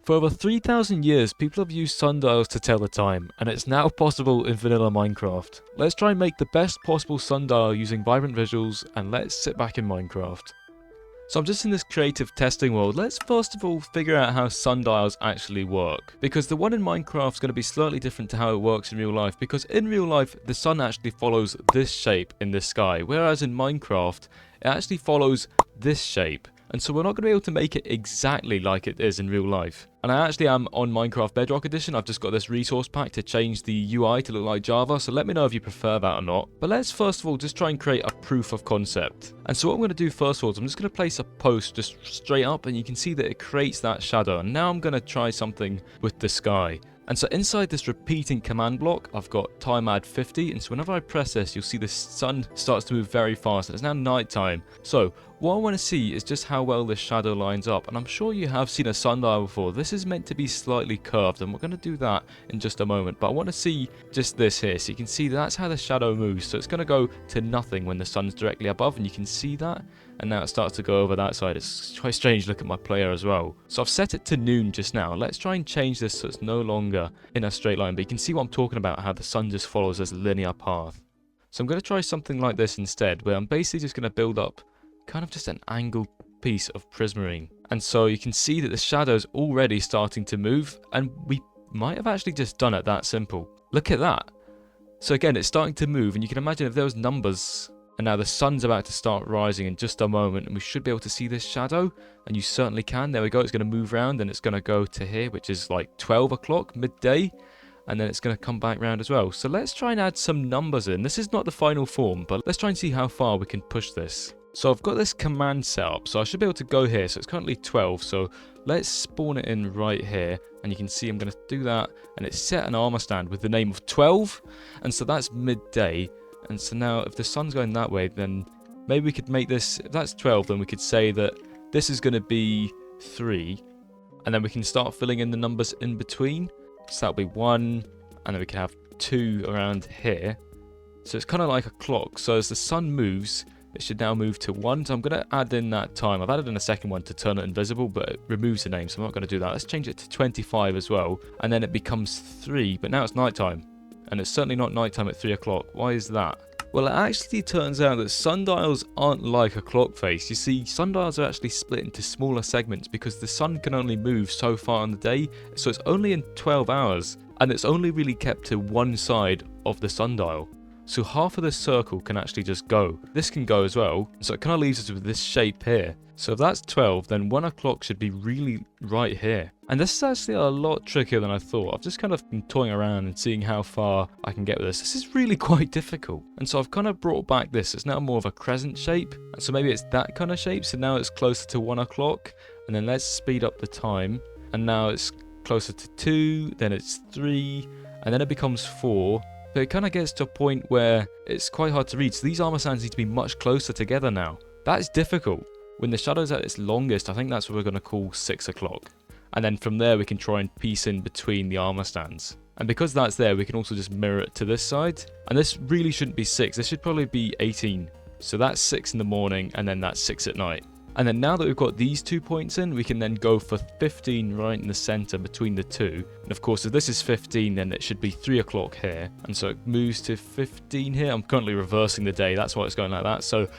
For over 3,000 years, people have used sundials to tell the time, and it's now possible in vanilla Minecraft. Let's try and make the best possible sundial using vibrant visuals, and let's sit back in Minecraft. So I'm just in this creative testing world. Let's first of all figure out how sundials actually work, because the one in Minecraft is going to be slightly different to how it works in real life, because in real life the sun actually follows this shape in the sky, whereas in Minecraft it actually follows this shape. And so we're not going to be able to make it exactly like it is in real life. And I actually am on Minecraft Bedrock Edition. I've just got this resource pack to change the UI to look like Java, so let me know if you prefer that or not. But let's first of all just try and create a proof of concept. And so what I'm going to do first of all is I'm just going to place a post just straight up, and you can see that it creates that shadow. And now I'm going to try something with the sky. And so inside this repeating command block, I've got time add 50, and so whenever I press this, you'll see the sun starts to move very fast. It's now nighttime. So what I want to see is just how well this shadow lines up, and I'm sure you have seen a sundial before. This is meant to be slightly curved, and we're going to do that in just a moment, but I want to see just this here. So you can see that's how the shadow moves. So it's going to go to nothing when the sun's directly above, and you can see that. And now it starts to go over that side. It's quite strange. Look at my player as well. So I've set it to noon just now. Let's try and change this so it's no longer in a straight line. But you can see what I'm talking about, how the sun just follows this linear path. So I'm going to try something like this instead, where I'm basically just going to build up kind of just an angled piece of prismarine. And so you can see that the shadow's already starting to move, and we might have actually just done it that simple. Look at that. So again, it's starting to move, and you can imagine if there was numbers. And now the sun's about to start rising in just a moment, and we should be able to see this shadow, and you certainly can. There we go. It's going to move around, and it's going to go to here, which is like 12 o'clock, midday, and then it's going to come back round as well. So let's try and add some numbers in. This is not the final form, but let's try and see how far we can push this. So I've got this command set up, so I should be able to go here. So it's currently 12, so let's spawn it in right here, and you can see I'm going to do that, and it's set an armor stand with the name of 12, and so that's midday. And so now if the sun's going that way, then maybe we could make this, if that's 12, then we could say that this is going to be 3. And then we can start filling in the numbers in between. So that'll be 1, and then we can have 2 around here. So it's kind of like a clock. So as the sun moves, it should now move to 1. So I'm going to add in that time. I've added in a second one to turn it invisible, but it removes the name, so I'm not going to do that. Let's change it to 25 as well. And then it becomes 3, but now it's nighttime. And it's certainly not nighttime at 3 o'clock. Why is that? Well, it actually turns out that sundials aren't like a clock face. You see, sundials are actually split into smaller segments because the sun can only move so far in the day, so it's only in 12 hours, and it's only really kept to one side of the sundial. So half of this circle can actually just go. This can go as well, so it kind of leaves us with this shape here. So if that's 12, then 1 o'clock should be really right here. And this is actually a lot trickier than I thought. I've just kind of been toying around and seeing how far I can get with this. This is really quite difficult. And so I've kind of brought back this. It's now more of a crescent shape. And so maybe it's that kind of shape. So now it's closer to 1 o'clock. And then let's speed up the time. And now it's closer to 2, then it's 3, and then it becomes 4. But it kind of gets to a point where it's quite hard to read. So these armor stands need to be much closer together now. That's difficult. When the shadow's at its longest, I think that's what we're going to call 6 o'clock. And then from there, we can try and piece in between the armor stands. And because that's there, we can also just mirror it to this side. And this really shouldn't be 6. This should probably be 18. So that's 6 in the morning, and then that's 6 at night. And then now that we've got these 2 points in, we can then go for 15 right in the center between the two. And of course, if this is 15, then it should be 3 o'clock here. And so it moves to 15 here. I'm currently reversing the day. That's why it's going like that. So it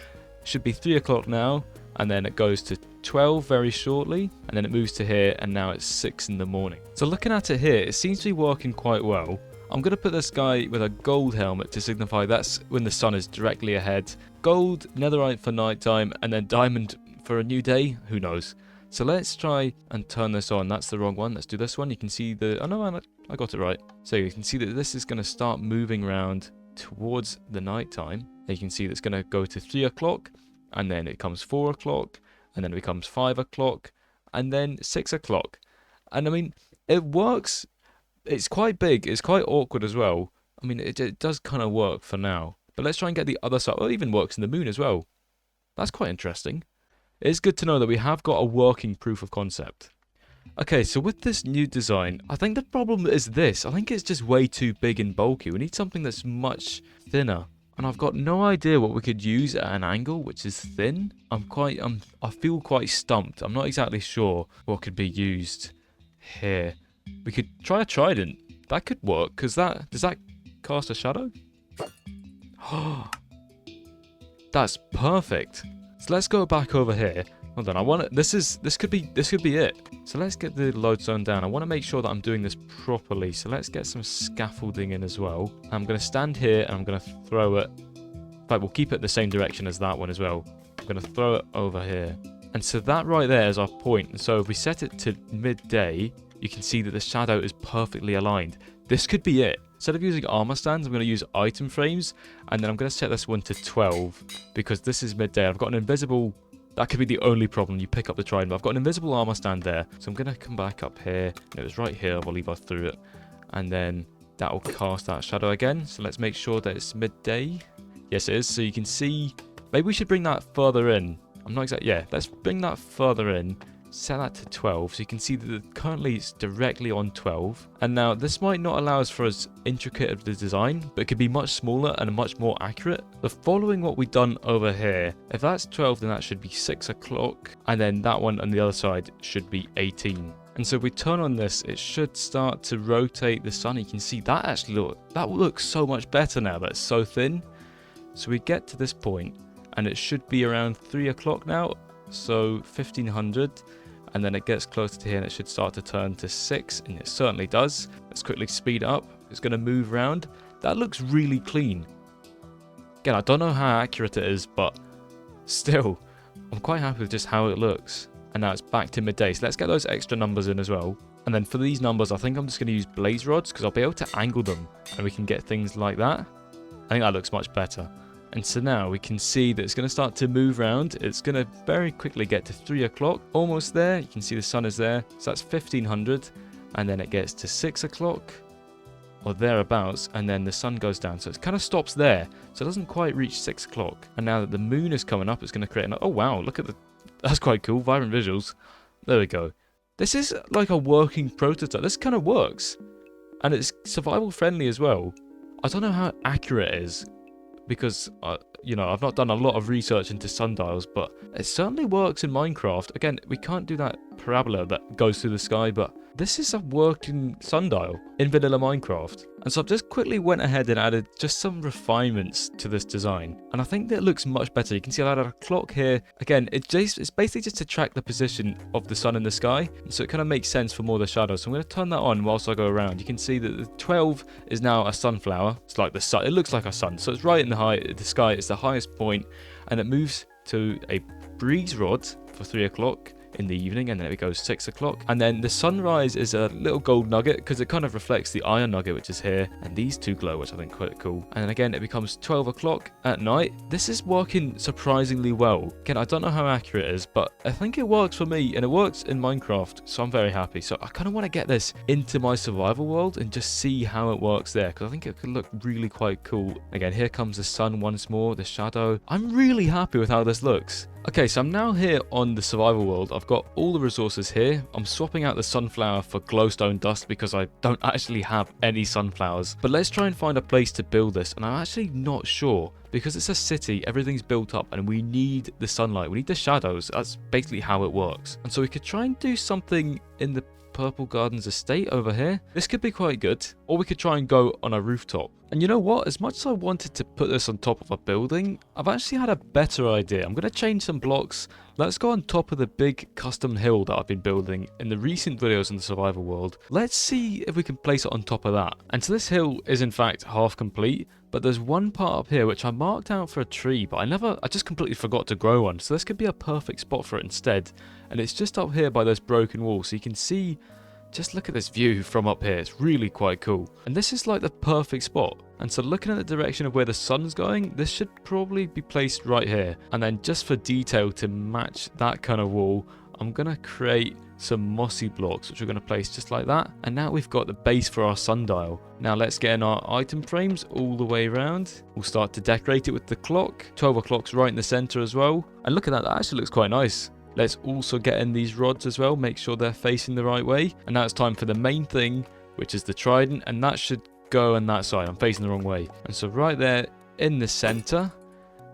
should be 3 o'clock now. And then it goes to 12 very shortly, and then it moves to here, and now it's 6 in the morning. So looking at it here, it seems to be working quite well. I'm going to put this guy with a gold helmet to signify that's when the sun is directly ahead. Gold, netherite for nighttime, and then diamond for a new day. Who knows? So let's try and turn this on. That's the wrong one. Let's do this one. You can see the... Oh no, I got it right. So you can see that this is going to start moving around towards the nighttime. You can see that's going to go to 3 o'clock. And then it comes 4 o'clock, and then it becomes 5 o'clock, and then 6 o'clock. And I mean, it works. It's quite big. It's quite awkward as well. I mean, it does kind of work for now. But let's try and get the other side. Well, it even works in the moon as well. That's quite interesting. It's good to know that we have got a working proof of concept. Okay, so with this new design, I think the problem is this. I think it's just way too big and bulky. We need something that's much thinner. And I've got no idea what we could use at an angle which is thin. I feel quite stumped. I'm not exactly sure what could be used here. We could try a trident. That could work, because does that cast a shadow? That's perfect. So let's go back over here. Hold on, this could be it. So let's get the lodestone down. I want to make sure that I'm doing this properly. So let's get some scaffolding in as well. I'm going to stand here and I'm going to throw it. In fact, we'll keep it the same direction as that one as well. I'm going to throw it over here. And so that right there is our point. And so if we set it to midday, you can see that the shadow is perfectly aligned. This could be it. Instead of using armor stands, I'm going to use item frames. And then I'm going to set this one to 12 because this is midday. I've got an invisible... That could be the only problem. You pick up the trident. But I've got an invisible armor stand there. So I'm going to come back up here. It was right here. I believe I threw it. And then that will cast that shadow again. So let's make sure that it's midday. Yes, it is. So you can see... Maybe we should bring that further in. I'm not exactly... Yeah, let's bring that further in. Set that to 12. So you can see that currently it's directly on 12. And now this might not allow us for as intricate of the design, but it could be much smaller and much more accurate. But following what we've done over here, if that's 12, then that should be 6 o'clock. And then that one on the other side should be 18. And so if we turn on this, it should start to rotate the sun. You can see that looks so much better now. That's so thin. So we get to this point, and it should be around 3 o'clock now. So 1500, and then it gets closer to here and it should start to turn to 6, and it certainly does. Let's quickly speed up. It's going to move around. That looks really clean. Again, I don't know how accurate it is, but still, I'm quite happy with just how it looks. And now it's back to midday, so let's get those extra numbers in as well. And then for these numbers, I think I'm just going to use blaze rods because I'll be able to angle them and we can get things like that. I think that looks much better. And so now we can see that it's going to start to move around. It's going to very quickly get to 3 o'clock. Almost there. You can see the sun is there. So that's 1500. And then it gets to 6 o'clock or thereabouts. And then the sun goes down. So it kind of stops there. So it doesn't quite reach 6 o'clock. And now that the moon is coming up, it's going to create oh wow, look at that's quite cool. Vibrant visuals. There we go. This is like a working prototype. This kind of works. And it's survival friendly as well. I don't know how accurate it is, because, I've not done a lot of research into sundials, but it certainly works in Minecraft. Again, we can't do that parabola that goes through the sky, but this is a working sundial in vanilla Minecraft. And so I've just quickly went ahead and added just some refinements to this design. And I think that it looks much better. You can see I added a clock here. Again, it's basically just to track the position of the sun in the sky. And so it kind of makes sense for more of the shadows. So I'm going to turn that on whilst I go around. You can see that the 12 is now a sunflower. It's like the sun. It looks like a sun. So it's right in the sky. It's the highest point, and it moves to a breeze rod for 3 o'clock in the evening, and then it goes 6 o'clock. And then the sunrise is a little gold nugget because it kind of reflects the iron nugget, which is here, and these two glow, which I think quite cool. And then again, it becomes 12 o'clock at night. This is working surprisingly well. Again, I don't know how accurate it is, but I think it works for me, and it works in Minecraft, so I'm very happy. So I kind of want to get this into my survival world and just see how it works there, because I think it could look really quite cool. Again, here comes the sun once more, the shadow. I'm really happy with how this looks. Okay, so I'm now here on the survival world. I've got all the resources here. I'm swapping out the sunflower for glowstone dust because I don't actually have any sunflowers. But let's try and find a place to build this. And I'm actually not sure because it's a city, everything's built up and we need the sunlight. We need the shadows. That's basically how it works. And so we could try and do something in the Purple Gardens estate over here. This could be quite good. Or we could try and go on a rooftop. And you know what? As much as I wanted to put this on top of a building, I've actually had a better idea. I'm going to change some blocks. Let's go on top of the big custom hill that I've been building in the recent videos in the survival world. Let's see if we can place it on top of that. And so this hill is in fact half complete, but there's one part up here which I marked out for a tree, but I just completely forgot to grow one. So this could be a perfect spot for it instead. And it's just up here by those broken walls, so you can see. Just look at this view from up here. It's really quite cool. And this is like the perfect spot. And so looking at the direction of where the sun's going, this should probably be placed right here. And then just for detail to match that kind of wall, I'm going to create some mossy blocks, which we're going to place just like that. And now we've got the base for our sundial. Now let's get in our item frames all the way around. We'll start to decorate it with the clock. 12 o'clock's right in the center as well. And look at that. That actually looks quite nice. Let's also get in these rods as well, make sure they're facing the right way. And now it's time for the main thing, which is the trident, and that should go on that side. I'm facing the wrong way. And so right there in the center,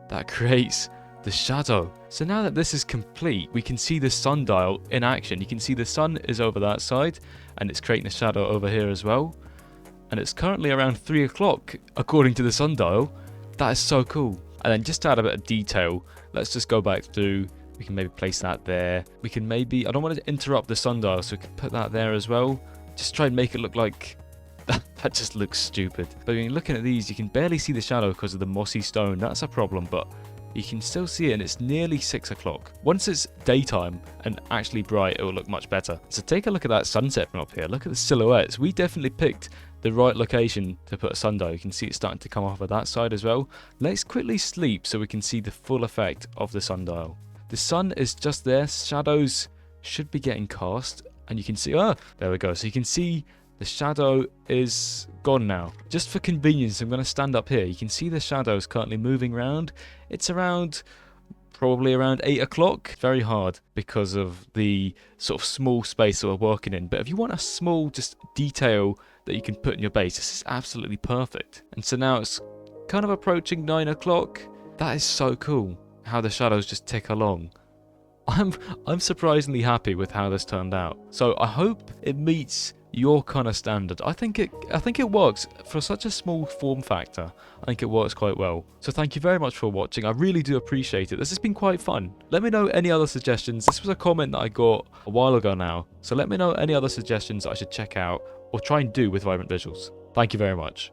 that creates the shadow. So now that this is complete, we can see the sundial in action. You can see the sun is over that side and it's creating a shadow over here as well. And it's currently around 3 o'clock according to the sundial. That is so cool. And then just to add a bit of detail, let's just go back through. We can maybe place that there. We can maybe, I don't want to interrupt the sundial, so we can put that there as well. Just try and make it look like, that just looks stupid. But when you're looking at these, you can barely see the shadow because of the mossy stone. That's a problem, but you can still see it, and it's nearly 6 o'clock. Once it's daytime and actually bright, it will look much better. So take a look at that sunset from up here. Look at the silhouettes. We definitely picked the right location to put a sundial. You can see it's starting to come off of that side as well. Let's quickly sleep so we can see the full effect of the sundial. The sun is just there. Shadows should be getting cast, and you can see, there we go. So you can see the shadow is gone now. Just for convenience, I'm going to stand up here. You can see the shadows currently moving around. It's probably around 8 o'clock. Very hard because of the sort of small space that we're working in. But if you want a small just detail that you can put in your base, this is absolutely perfect. And so now it's kind of approaching 9 o'clock. That is so cool how the shadows just tick along. I'm surprisingly happy with how this turned out. So I hope it meets your kind of standard. I think it works for such a small form factor. I think it works quite well. So thank you very much for watching. I really do appreciate it. This has been quite fun. Let me know any other suggestions. This was a comment that I got a while ago now. So let me know any other suggestions that I should check out or try and do with Vibrant Visuals. Thank you very much.